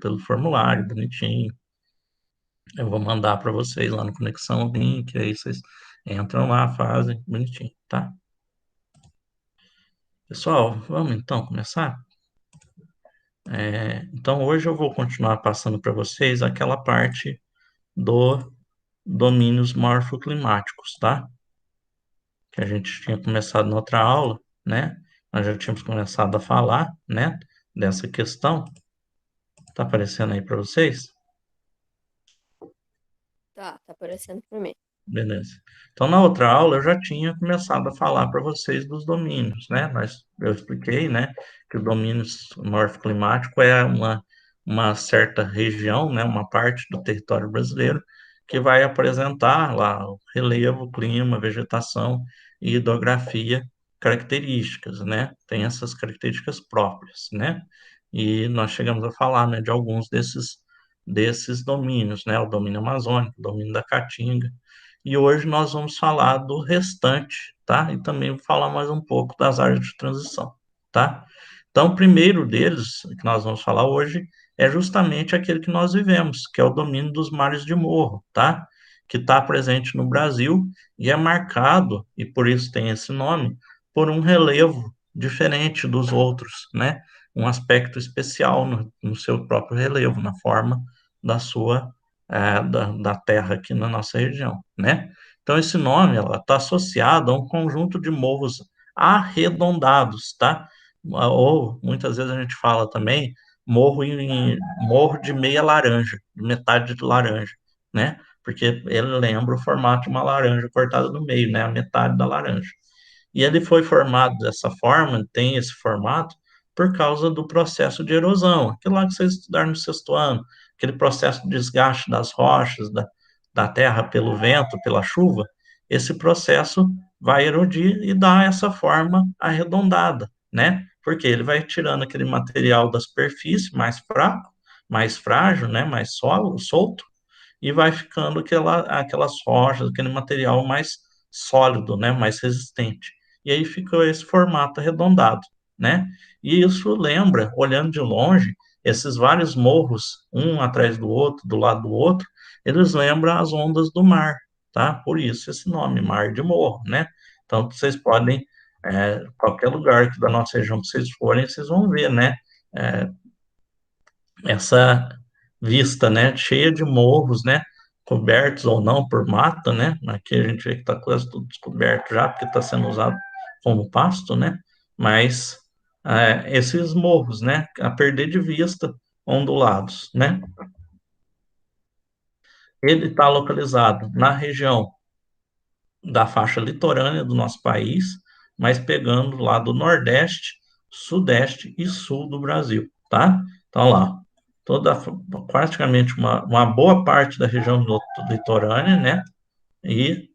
pelo formulário, bonitinho. Eu vou mandar para vocês lá no Conexão o link, aí vocês entram lá, fazem, bonitinho, tá? Pessoal, vamos então começar? Então, hoje eu vou continuar passando para vocês aquela parte do domínios morfoclimáticos, tá? Que a gente tinha começado na outra aula, né? Nós já tínhamos começado a falar, né? Dessa questão. Tá aparecendo aí para vocês? Tá aparecendo pra mim. Beleza. Então, na outra aula, eu já tinha começado a falar para vocês dos domínios, né? Eu expliquei, né, que o domínio morfoclimático é uma certa região, né, uma parte do território brasileiro que vai apresentar lá o relevo, clima, vegetação e hidrografia características, né? Tem essas características próprias, né? E nós chegamos a falar, né, de alguns desses domínios, né? O domínio amazônico, o domínio da Caatinga, e hoje nós vamos falar do restante, tá? E também vou falar mais um pouco das áreas de transição, tá? Então, o primeiro deles, que nós vamos falar hoje, é justamente aquele que nós vivemos, que é o domínio dos mares de morro, tá? Que está presente no Brasil e é marcado, e por isso tem esse nome, por um relevo diferente dos outros, né? Um aspecto especial no seu próprio relevo, na forma da sua da terra aqui na nossa região, né? Então, esse nome, ela está associado a um conjunto de morros arredondados, tá? Ou, muitas vezes a gente fala também, morro de meia laranja, de metade de laranja, né? Porque ele lembra o formato de uma laranja cortada no meio, né? A metade da laranja. E ele foi formado dessa forma, tem esse formato, por causa do processo de erosão, aquilo lá que vocês estudaram no sexto ano, aquele processo de desgaste das rochas, da terra pelo vento, pela chuva, esse processo vai erodir e dar essa forma arredondada, né? Porque ele vai tirando aquele material da superfície mais fraco, mais frágil, né? Mais solto, e vai ficando aquelas rochas, aquele material mais sólido, né, mais resistente. E aí ficou esse formato arredondado, né? E isso lembra, olhando de longe, esses vários morros, um atrás do outro, do lado do outro, eles lembram as ondas do mar, tá? Por isso esse nome, Mar de Morro, né? Então vocês podem, qualquer lugar da nossa região que vocês forem, vocês vão ver, né? É, essa vista, né, cheia de morros, né, cobertos ou não por mata, né, aqui a gente vê que está quase tudo descoberto já, porque está sendo usado como pasto, né, mas esses morros, né, a perder de vista, ondulados, né, ele está localizado na região da faixa litorânea do nosso país, mas pegando lá do Nordeste, Sudeste e Sul do Brasil, tá? Então lá, toda praticamente uma boa parte da região litorânea, né? E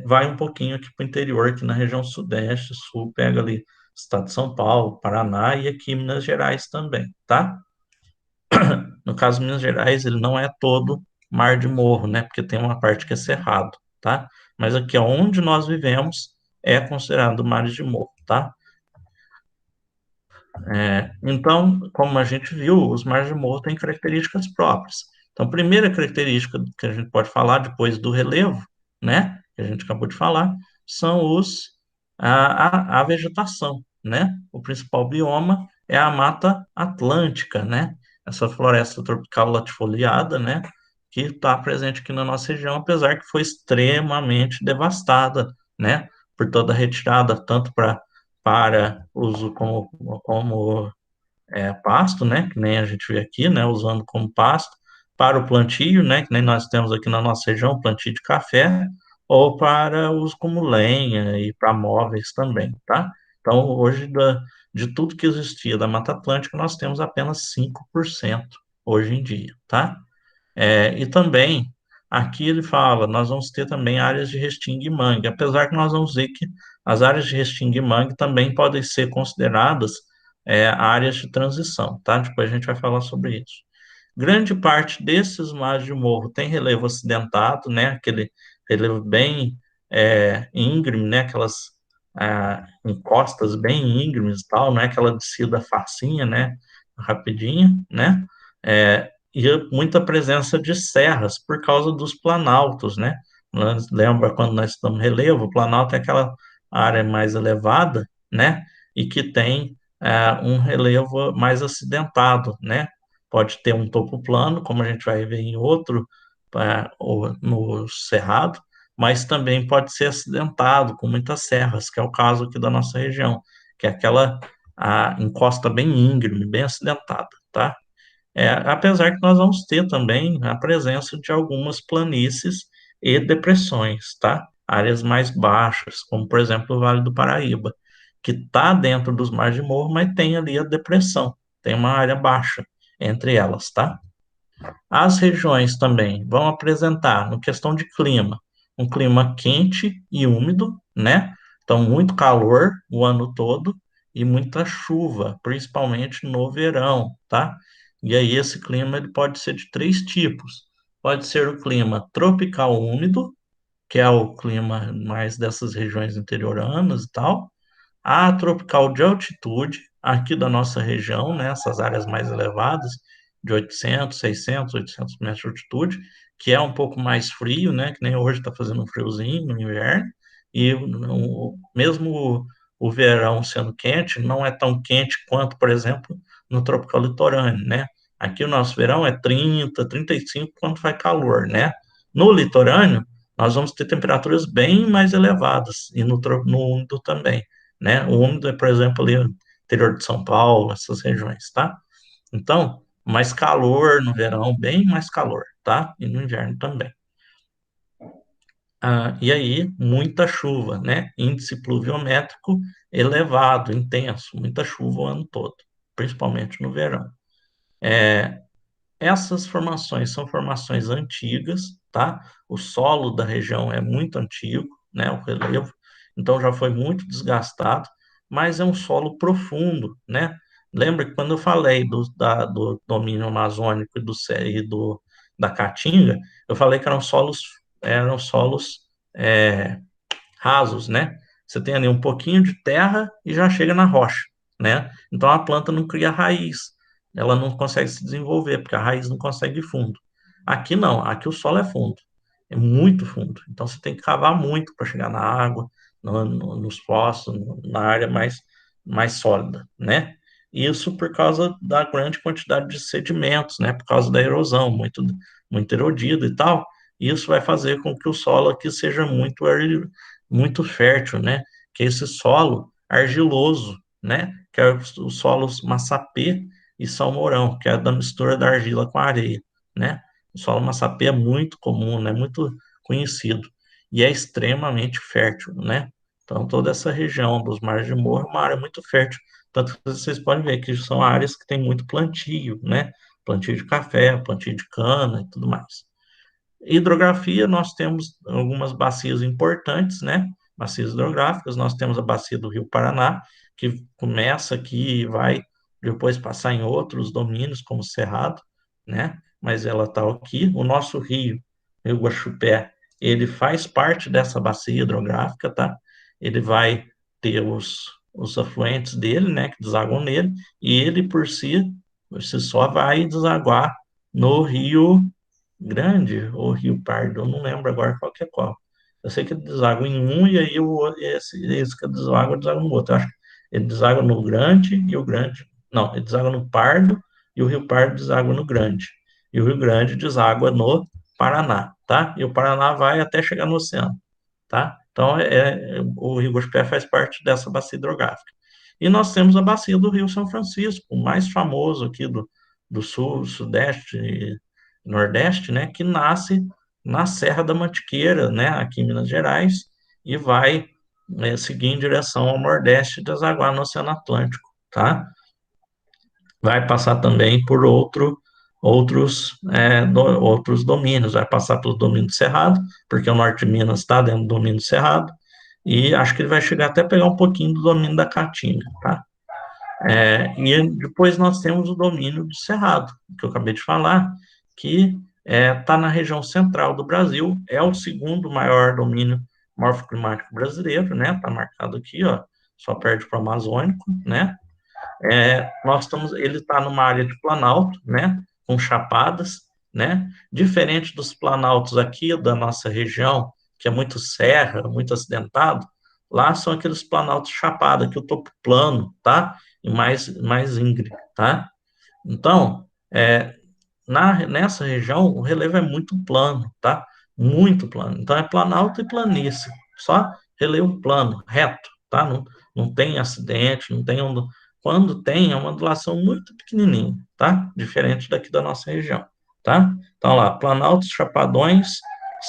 vai um pouquinho aqui para o interior, aqui na região Sudeste, Sul, pega ali Estado de São Paulo, Paraná e aqui Minas Gerais também, tá? No caso, Minas Gerais, ele não é todo mar de morro, né? Porque tem uma parte que é cerrado, tá? Mas aqui onde nós vivemos é considerado mar de morro, tá? Então, como a gente viu, os mares de morro têm características próprias. Então, a primeira característica que a gente pode falar depois do relevo, né? Que a gente acabou de falar, são a vegetação, né? O principal bioma é a Mata Atlântica, né? Essa floresta tropical latifoliada, né? Que está presente aqui na nossa região, apesar que foi extremamente devastada, né? Por toda a retirada, tanto para uso como pasto, né? Que nem a gente vê aqui, né? Usando como pasto, para o plantio, né? Que nem nós temos aqui na nossa região, plantio de café, ou para uso como lenha e para móveis também, tá? Então, hoje, de tudo que existia da Mata Atlântica, nós temos apenas 5% hoje em dia, tá? E também, aqui ele fala, nós vamos ter também áreas de restinga e mangue, apesar que nós vamos ver que as áreas de restinga e mangue também podem ser consideradas áreas de transição, tá? Depois a gente vai falar sobre isso. Grande parte desses mares de morro tem relevo acidentado, né? Aquele relevo bem íngreme, né? Aquelas encostas bem íngremes e tal, não é aquela descida facinha, né? Rapidinha, né? E muita presença de serras por causa dos planaltos, né? Lembra quando nós estamos relevo, o planalto é aquela área mais elevada, né? E que tem um relevo mais acidentado, né? Pode ter um topo plano, como a gente vai ver em outro, no Cerrado, mas também pode ser acidentado, com muitas serras, que é o caso aqui da nossa região, que é aquela encosta bem íngreme, bem acidentada, tá? Apesar que nós vamos ter também a presença de algumas planícies e depressões, tá? Áreas mais baixas, como por exemplo o Vale do Paraíba, que está dentro dos mares de morro, mas tem ali a depressão, tem uma área baixa entre elas, tá? As regiões também vão apresentar, no questão de clima, um clima quente e úmido, né? Então, muito calor o ano todo e muita chuva, principalmente no verão, tá? E aí, esse clima ele pode ser de três tipos. Pode ser o clima tropical úmido, que é o clima mais dessas regiões interioranas e tal. A tropical de altitude, aqui da nossa região, né, essas áreas mais elevadas, de 800, 600, 800 metros de altitude, que é um pouco mais frio, né, que nem hoje está fazendo um friozinho no inverno, e mesmo o verão sendo quente, não é tão quente quanto, por exemplo, no tropical litorâneo, né? Aqui o nosso verão é 30, 35, quando faz calor, né? No litorâneo, nós vamos ter temperaturas bem mais elevadas, e no úmido também, né? O úmido é, por exemplo, ali no interior de São Paulo, essas regiões, tá? Então, mais calor no verão, bem mais calor, tá? E no inverno também. E aí, muita chuva, né? Índice pluviométrico elevado, intenso, muita chuva o ano todo, principalmente no verão. Essas formações são formações antigas, tá? O solo da região é muito antigo, né? O relevo, então já foi muito desgastado, mas é um solo profundo, né? Lembra que quando eu falei do domínio amazônico da Caatinga, eu falei que eram solos é, rasos, né? Você tem ali um pouquinho de terra e já chega na rocha, né? Então a planta não cria raiz, ela não consegue se desenvolver, porque a raiz não consegue ir fundo. Aqui não, aqui o solo é fundo, é muito fundo. Então você tem que cavar muito para chegar na água, nos poços, na área mais sólida, né? Isso por causa da grande quantidade de sedimentos, né? Por causa da erosão, muito erodido e tal. Isso vai fazer com que o solo aqui seja muito fértil, né? Que é esse solo argiloso, né? Que é os solos massapê e salmourão, que é da mistura da argila com a areia, né? O solo massapê é muito comum, né? Muito conhecido e é extremamente fértil, né? Então toda essa região dos mares de morro é uma área muito fértil, tanto que vocês podem ver que são áreas que têm muito plantio, né? Plantio de café, plantio de cana e tudo mais. Hidrografia, nós temos algumas bacias importantes, né? Bacias hidrográficas, nós temos a bacia do Rio Paraná, que começa aqui e vai depois passar em outros domínios, como o Cerrado, né? Mas ela está aqui. O nosso rio, Rio Guaxupé, ele faz parte dessa bacia hidrográfica, tá? Ele vai ter os afluentes dele, né, que desaguam nele, e ele por si só vai desaguar no Rio Grande ou Rio Pardo, eu não lembro agora qual que é qual. Eu sei que ele deságua em um e aí esse que deságua no outro. Eu acho que ele deságua no Grande e o Grande. Não, ele deságua no Pardo e o Rio Pardo deságua no Grande. E o Rio Grande deságua no Paraná, tá? E o Paraná vai até chegar no oceano, tá? Então, o Rio Guaxupé faz parte dessa bacia hidrográfica. E nós temos a bacia do Rio São Francisco, o mais famoso aqui do sul, sudeste e nordeste, né, que nasce na Serra da Mantiqueira, né, aqui em Minas Gerais, e vai seguir em direção ao nordeste e desaguar no Oceano Atlântico, tá? Vai passar também por outros domínios, vai passar pelo domínio do Cerrado, porque o norte de Minas está dentro do domínio do Cerrado, e acho que ele vai chegar até a pegar um pouquinho do domínio da Caatinga, tá? E depois nós temos o domínio do Cerrado, que eu acabei de falar, que está na região central do Brasil, é o segundo maior domínio morfoclimático brasileiro, né? Está marcado aqui, ó, só perde para o Amazônico, né? Ele está numa área de planalto, né? com chapadas, né? Diferente dos planaltos aqui da nossa região, que é muito serra, muito acidentado, lá são aqueles planaltos chapados, que o topo plano, tá? E mais íngreme, tá? Então, nessa região, o relevo é muito plano, tá? Muito plano. Então, é planalto e planície. Só relevo plano, reto, tá? Não tem acidente, não tem onda. Quando tem, é uma ondulação muito pequenininha, tá? Diferente daqui da nossa região, tá? Então, lá, planaltos, chapadões,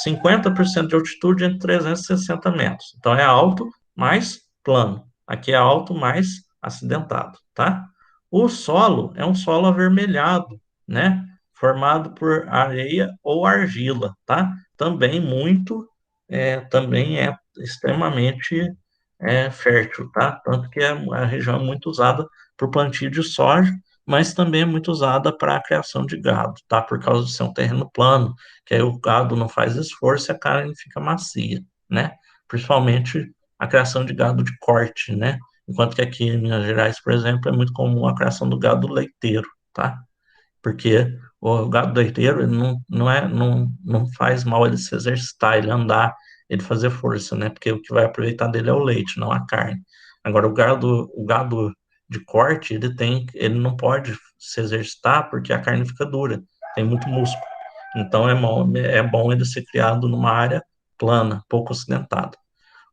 50% de altitude entre 360 metros. Então, é alto, mais plano. Aqui é alto, mais acidentado, tá? O solo é um solo avermelhado, né? Formado por areia ou argila, tá? Também é extremamente fértil, tá? Tanto que a região é muito usada para o plantio de soja, mas também é muito usada para a criação de gado, tá? Por causa de ser um terreno plano, que aí o gado não faz esforço e a carne fica macia, né? Principalmente a criação de gado de corte, né? Enquanto que aqui em Minas Gerais, por exemplo, é muito comum a criação do gado leiteiro, tá? Porque o gado leiteiro ele não faz mal ele se exercitar, ele andar, ele fazer força, né? Porque o que vai aproveitar dele é o leite, não a carne. Agora, o gado de corte, ele não pode se exercitar porque a carne fica dura, tem muito músculo. Então, é bom ele ser criado numa área plana, pouco acidentada.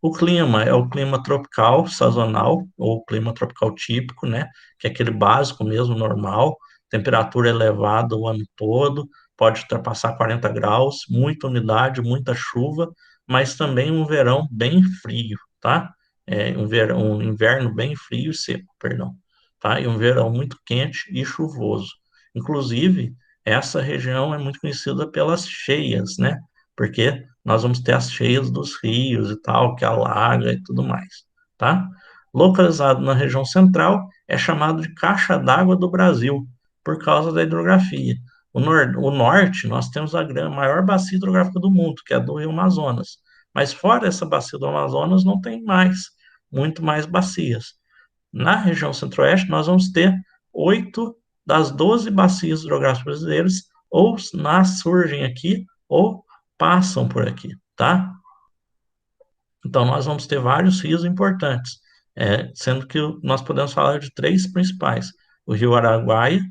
O clima é o clima tropical sazonal, ou clima tropical típico, né? Que é aquele básico mesmo, normal, temperatura elevada o ano todo, pode ultrapassar 40 graus, muita umidade, muita chuva, mas também um verão bem frio, tá? Um inverno bem frio e seco, perdão, tá? E um verão muito quente e chuvoso. Inclusive, essa região é muito conhecida pelas cheias, né? Porque nós vamos ter as cheias dos rios e tal, que alaga e tudo mais, tá? Localizado na região central, é chamado de caixa d'água do Brasil, por causa da hidrografia. O norte, nós temos a maior bacia hidrográfica do mundo, que é a do Rio Amazonas. Mas fora essa bacia do Amazonas, não tem muito mais bacias. Na região centro-oeste, nós vamos ter 8 das 12 bacias hidrográficas brasileiras, ou surgem aqui, ou passam por aqui, tá? Então, nós vamos ter vários rios importantes, sendo que nós podemos falar de três principais: o Rio Araguaia,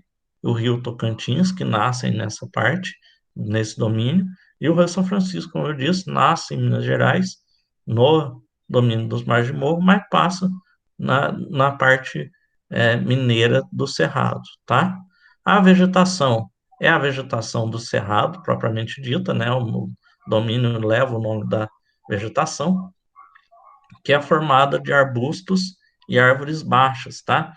o Rio Tocantins, que nascem nessa parte, nesse domínio, e o Rio São Francisco, como eu disse, nasce em Minas Gerais, no domínio dos mares de morro, mas passa na parte mineira do Cerrado, tá? A vegetação é a vegetação do Cerrado, propriamente dita, né? O domínio leva o nome da vegetação, que é formada de arbustos e árvores baixas, tá?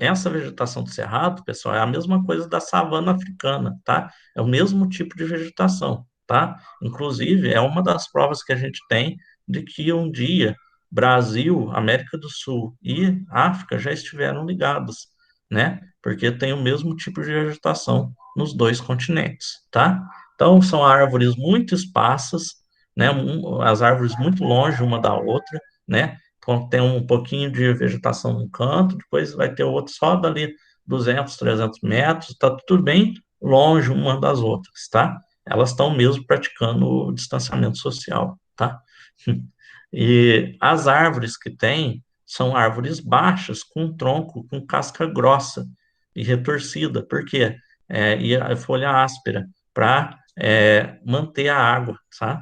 Essa vegetação do cerrado, pessoal, é a mesma coisa da savana africana, tá? É o mesmo tipo de vegetação, tá? Inclusive, é uma das provas que a gente tem de que um dia Brasil, América do Sul e África já estiveram ligados, né? Porque tem o mesmo tipo de vegetação nos dois continentes, tá? Então, são árvores muito esparsas, né? As árvores muito longe uma da outra, né? Então, tem um pouquinho de vegetação num canto, depois vai ter outro só dali 200, 300 metros, tá tudo bem longe uma das outras, tá? Elas estão mesmo praticando o distanciamento social, tá? E as árvores que tem são árvores baixas, com tronco, com casca grossa e retorcida. Por quê? E a folha áspera, para manter a água, tá?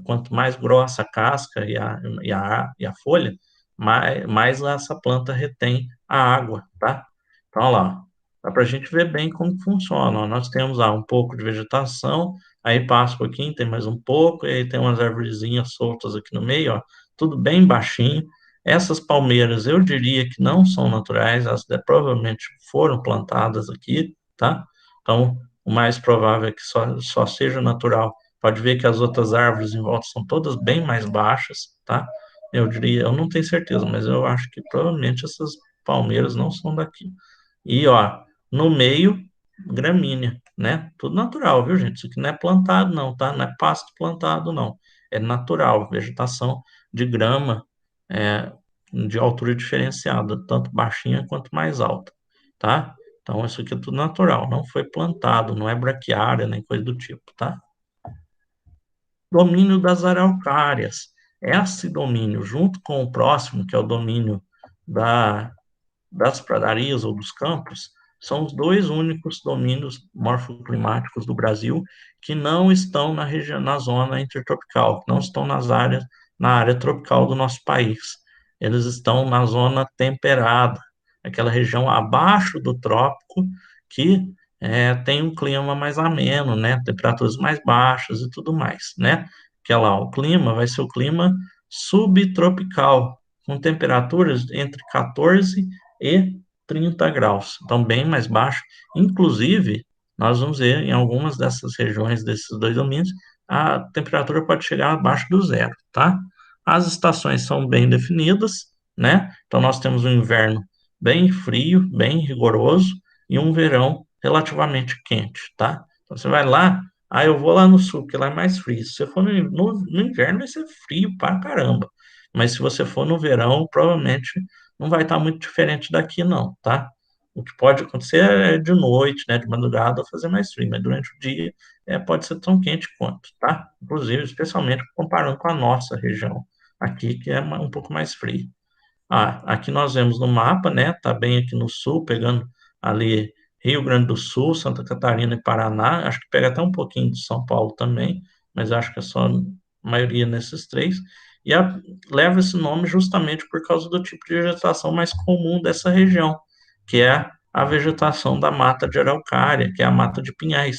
Quanto mais grossa a casca e a folha, mais essa planta retém a água, tá? Então, olha lá, dá para a gente ver bem como funciona. Ó. Nós temos um pouco de vegetação, aí passa um pouquinho, tem mais um pouco, e aí tem umas arvorezinhas soltas aqui no meio, ó, tudo bem baixinho. Essas palmeiras, eu diria que não são naturais, elas provavelmente foram plantadas aqui, tá? Então, o mais provável é que só seja natural. Pode ver que as outras árvores em volta são todas bem mais baixas, tá? Eu diria, eu não tenho certeza, mas eu acho que provavelmente essas palmeiras não são daqui. E, ó, no meio, gramínea, né? Tudo natural, viu, gente? Isso aqui não é plantado, não, tá? Não é pasto plantado, não. É natural, vegetação de grama, é, de altura diferenciada, tanto baixinha quanto mais alta, tá? Então, isso aqui é tudo natural, não foi plantado, não é braquiária, nem coisa do tipo, tá? Domínio das araucárias. Esse domínio, junto com o próximo, que é o domínio da, das pradarias ou dos campos, são os dois únicos domínios morfoclimáticos do Brasil que não estão na região, na zona intertropical, não estão na área tropical do nosso país. Eles estão na zona temperada, aquela região abaixo do trópico que tem um clima mais ameno, né? Temperaturas mais baixas e tudo mais, né? Que é lá, o clima vai ser o clima subtropical, com temperaturas entre 14 e 30 graus, então bem mais baixo. Inclusive, nós vamos ver em algumas dessas regiões, desses dois domínios, a temperatura pode chegar abaixo do zero, tá? As estações são bem definidas, né? Então, nós temos um inverno bem frio, bem rigoroso, e um verão relativamente quente, tá? Então, você vai lá, eu vou lá no sul, que lá é mais frio. Se você for no inverno, vai ser frio pra caramba. Mas se você for no verão, provavelmente não vai estar muito diferente daqui, não, tá? O que pode acontecer é de noite, né, de madrugada, fazer mais frio, mas durante o dia pode ser tão quente quanto, tá? Inclusive, especialmente comparando com a nossa região aqui, que é um pouco mais frio. Aqui nós vemos no mapa, né? Tá bem aqui no sul, pegando ali Rio Grande do Sul, Santa Catarina e Paraná. Acho que pega até um pouquinho de São Paulo também, mas acho que é só a maioria nesses três. E leva esse nome justamente por causa do tipo de vegetação mais comum dessa região, que é a vegetação da mata de araucária, que é a mata de pinhais,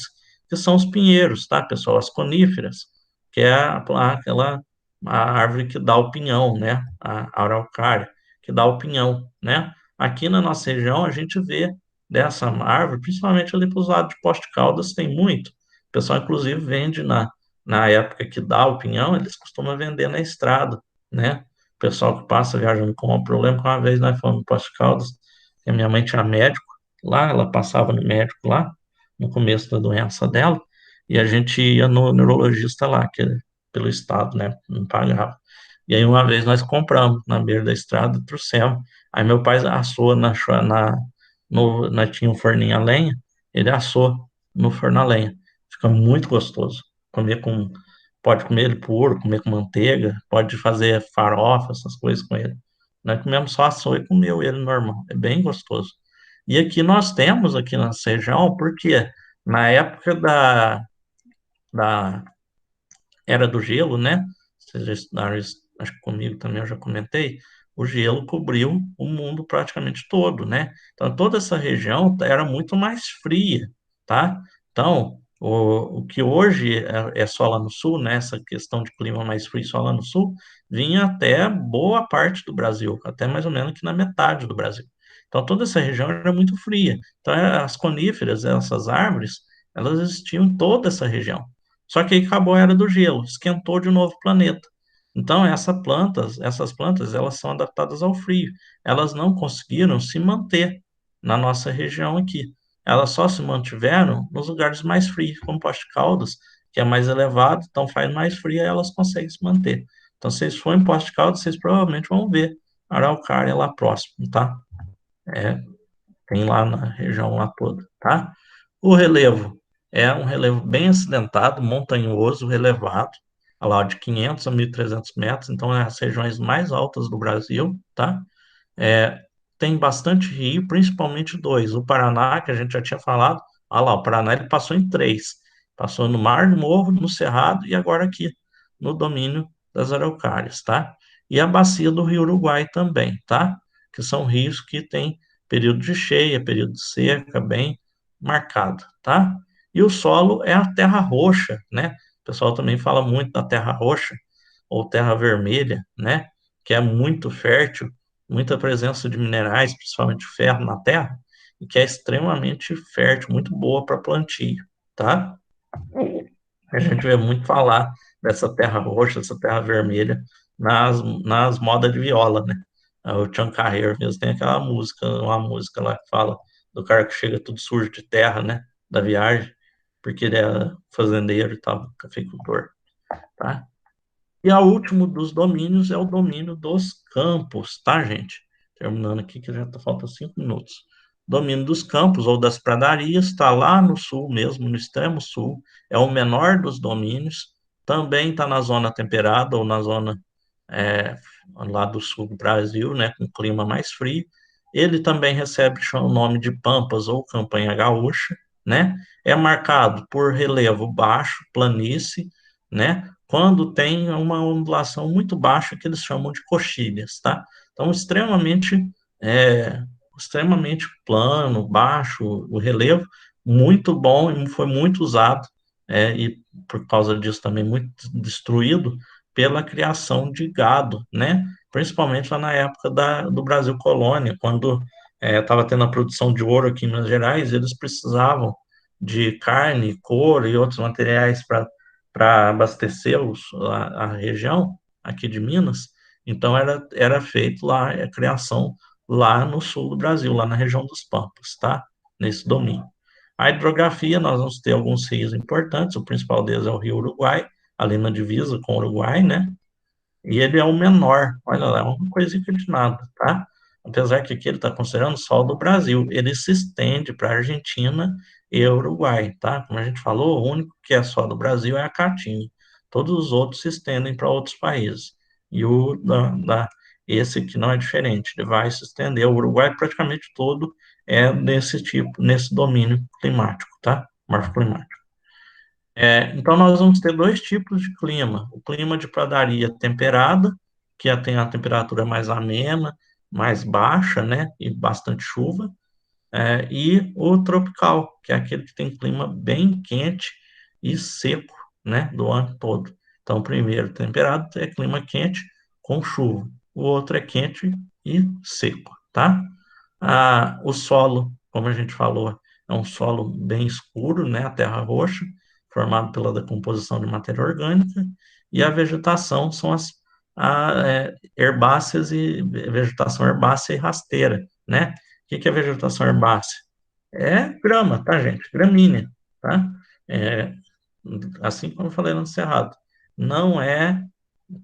que são os pinheiros, tá, pessoal? As coníferas, que é aquela a árvore que dá o pinhão, né? A araucária que dá opinião, né? Aqui na nossa região a gente vê dessa árvore, principalmente ali para os lados de Poste Caldas, tem muito. O pessoal, inclusive, vende na época que dá opinião, eles costumam vender na estrada, né? O pessoal que passa viajando com um problema, que uma vez nós fomos em Poste Caldas, que a minha mãe tinha médico lá, ela passava no médico lá, no começo da doença dela, e a gente ia no neurologista lá, que pelo estado, né? Não pagava. E aí uma vez nós compramos na beira da estrada, trouxemos. Aí meu pai assou tinha um forninho a lenha, ele assou no forno a lenha. Fica muito gostoso. Comer com, pode comer ele puro, comer com manteiga, pode fazer farofa, essas coisas com ele. Nós comemos só assou e comeu ele normal. É bem gostoso. E aqui nós temos, aqui na região, porque na época da era do gelo, né? Vocês já estudaram isso, acho que comigo também eu já comentei. O gelo cobriu o mundo praticamente todo, né? Então, toda essa região era muito mais fria, tá? Então, o que hoje é só lá no sul, né? Essa questão de clima mais frio só lá no sul, vinha até boa parte do Brasil, até mais ou menos aqui na metade do Brasil. Então, toda essa região era muito fria. Então, as coníferas, essas árvores, elas existiam em toda essa região. Só que aí acabou a era do gelo, esquentou de novo o planeta. Então, essas plantas, elas são adaptadas ao frio. Elas não conseguiram se manter na nossa região aqui. Elas só se mantiveram nos lugares mais frios, como Poste Caldas, que é mais elevado, então faz mais frio e elas conseguem se manter. Então, se vocês forem em Poste Caldas, vocês provavelmente vão ver araucária lá próximo, tá? É, tem lá na região lá toda, tá? O relevo é um relevo bem acidentado, montanhoso, relevado, lá de 500 a 1.300 metros, então é as regiões mais altas do Brasil, tá? É, tem bastante rio, principalmente dois. O Paraná, que a gente já tinha falado, lá, o Paraná ele passou em três. Passou no Mar, no Morro, no Cerrado e agora aqui no domínio das Araucárias, tá? E a bacia do Rio Uruguai também, tá? Que são rios que têm período de cheia, período de seca, bem marcado, tá? E o solo é a terra roxa, né? O pessoal também fala muito da terra roxa ou terra vermelha, né? Que é muito fértil, muita presença de minerais, principalmente ferro na terra, e que é extremamente fértil, muito boa para plantio, tá? A gente vê muito falar dessa terra roxa, dessa terra vermelha nas modas de viola, né? O Tião Carreiro mesmo tem aquela música, uma música lá que fala do cara que chega tudo sujo de terra, né? Da viagem, porque ele é fazendeiro e tal, cafeicultor, tá? E a último dos domínios é o domínio dos campos, tá, gente? Terminando aqui, que já tá, falta 5 minutos. Domínio dos campos ou das pradarias está lá no sul mesmo, no extremo sul, é o menor dos domínios, também está na zona temperada ou na zona é, lá do sul do Brasil, né, com clima mais frio. Ele também recebe o nome de Pampas ou Campanha Gaúcha, né? É marcado por relevo baixo, planície, né? Quando tem uma ondulação muito baixa que eles chamam de coxilhas, tá? Então, é, extremamente plano, baixo, o relevo, muito bom e foi muito usado, e por causa disso também muito destruído pela criação de gado, né? Principalmente lá na época do Brasil Colônia, quando estava tendo a produção de ouro aqui em Minas Gerais, eles precisavam de carne, couro e outros materiais para abastecer a região aqui de Minas. Então era feito lá a criação lá no sul do Brasil, lá na região dos Pampas, tá? Nesse domínio. A hidrografia, nós vamos ter alguns rios importantes, o principal deles é o Rio Uruguai, ali na divisa com o Uruguai, né? E ele é o menor, olha lá, é uma coisinha de nada, tá? Apesar que aqui ele está considerando só o do Brasil, ele se estende para a Argentina e Uruguai, tá? Como a gente falou, o único que é só do Brasil é a Caatinga. Todos os outros se estendem para outros países. E esse aqui não é diferente, ele vai se estender. O Uruguai praticamente todo é desse tipo, nesse domínio climático, tá? Morfoclimático. Então, nós vamos ter dois tipos de clima: o clima de pradaria temperada, que tem a temperatura mais amena, mais baixa, né, e bastante chuva, e o tropical, que é aquele que tem clima bem quente e seco, né, do ano todo. Então, o primeiro temperado é clima quente com chuva, o outro é quente e seco, tá? O solo, como a gente falou, é um solo bem escuro, né? A terra roxa, formado pela decomposição de matéria orgânica, e a vegetação são herbáceas e vegetação herbácea e rasteira, né? O que é vegetação herbácea? É grama, tá, gente? Gramínea, tá? É, assim como eu falei no Cerrado, não é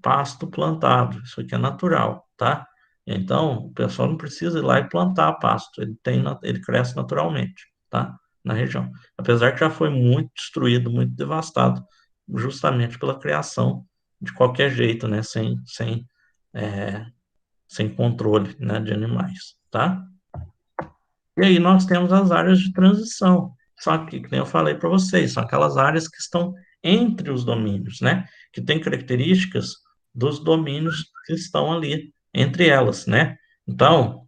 pasto plantado, isso aqui é natural, tá? Então, o pessoal não precisa ir lá e plantar pasto, ele cresce naturalmente, tá? Na região. Apesar que já foi muito destruído, muito devastado, justamente pela criação de qualquer jeito, né? É, sem controle, né, de animais, tá? E aí nós temos as áreas de transição. Só que nem eu falei para vocês, são aquelas áreas que estão entre os domínios, né? Que têm características dos domínios que estão ali entre elas, né? Então,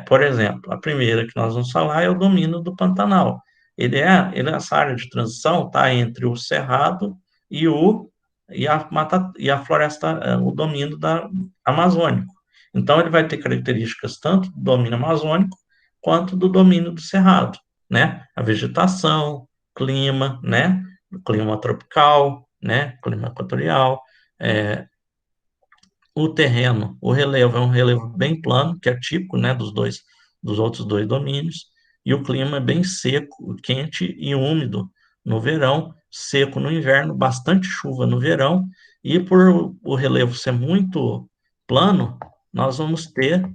por exemplo, a primeira que nós vamos falar é o domínio do Pantanal. Essa área de transição está entre o Cerrado e a floresta, o domínio amazônico. Então, ele vai ter características tanto do domínio amazônico quanto do domínio do cerrado, né? A vegetação, clima, né? Clima tropical, né? Clima equatorial, é, o terreno, o relevo é um relevo bem plano, que é típico, né? Dos outros dois domínios, e o clima é bem seco, quente e úmido no verão, seco no inverno, bastante chuva no verão, e por o relevo ser muito plano, nós vamos ter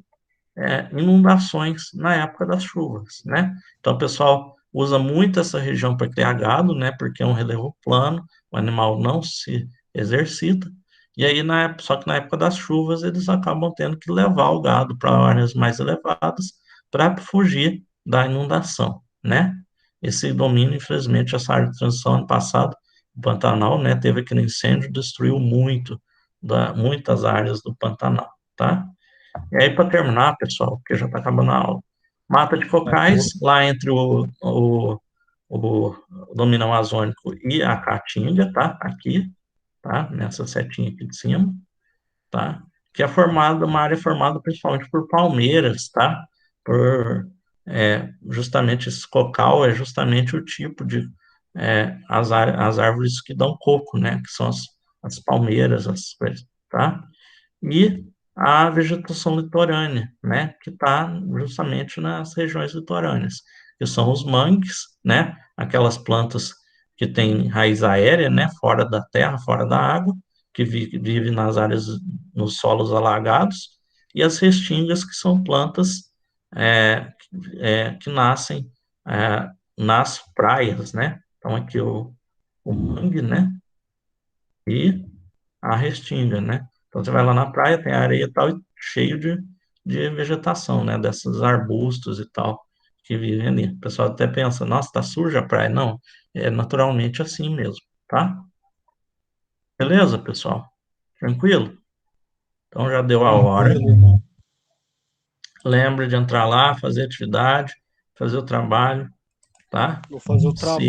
inundações na época das chuvas, né? Então, o pessoal usa muito essa região para criar gado, né? Porque é um relevo plano, o animal não se exercita, e aí, só que na época das chuvas, eles acabam tendo que levar o gado para áreas mais elevadas para fugir da inundação, né? Esse domínio, infelizmente, essa área de transição, ano passado, o Pantanal, né, teve aquele incêndio, destruiu muitas áreas do Pantanal, tá? E aí, para terminar, pessoal, porque já está acabando a aula, mata de cocais, lá entre o domínio amazônico e a caatinga, tá? Aqui, tá? Nessa setinha aqui de cima, tá? Que é uma área formada principalmente por palmeiras, tá? Justamente esse cocal é justamente o tipo de, as árvores que dão coco, né? Que são as palmeiras, as coisas, tá? E a vegetação litorânea, né, que está justamente nas regiões litorâneas, que são os mangues, né, aquelas plantas que têm raiz aérea, né, fora da terra, fora da água, que vive nas áreas, nos solos alagados, e as restingas, que são plantas que nascem nas praias, né? Então, aqui o mangue, né? E a restinga, né? Então, você vai lá na praia, tem areia e tal, e cheio de vegetação, né? Desses arbustos e tal, que vivem ali. O pessoal até pensa, nossa, tá suja a praia. Não, é naturalmente assim mesmo, tá? Beleza, pessoal? Tranquilo? Então, já deu a hora. Tranquilo, irmão. Lembra de entrar lá, fazer atividade, fazer o trabalho, tá? Vou fazer o Se trabalho.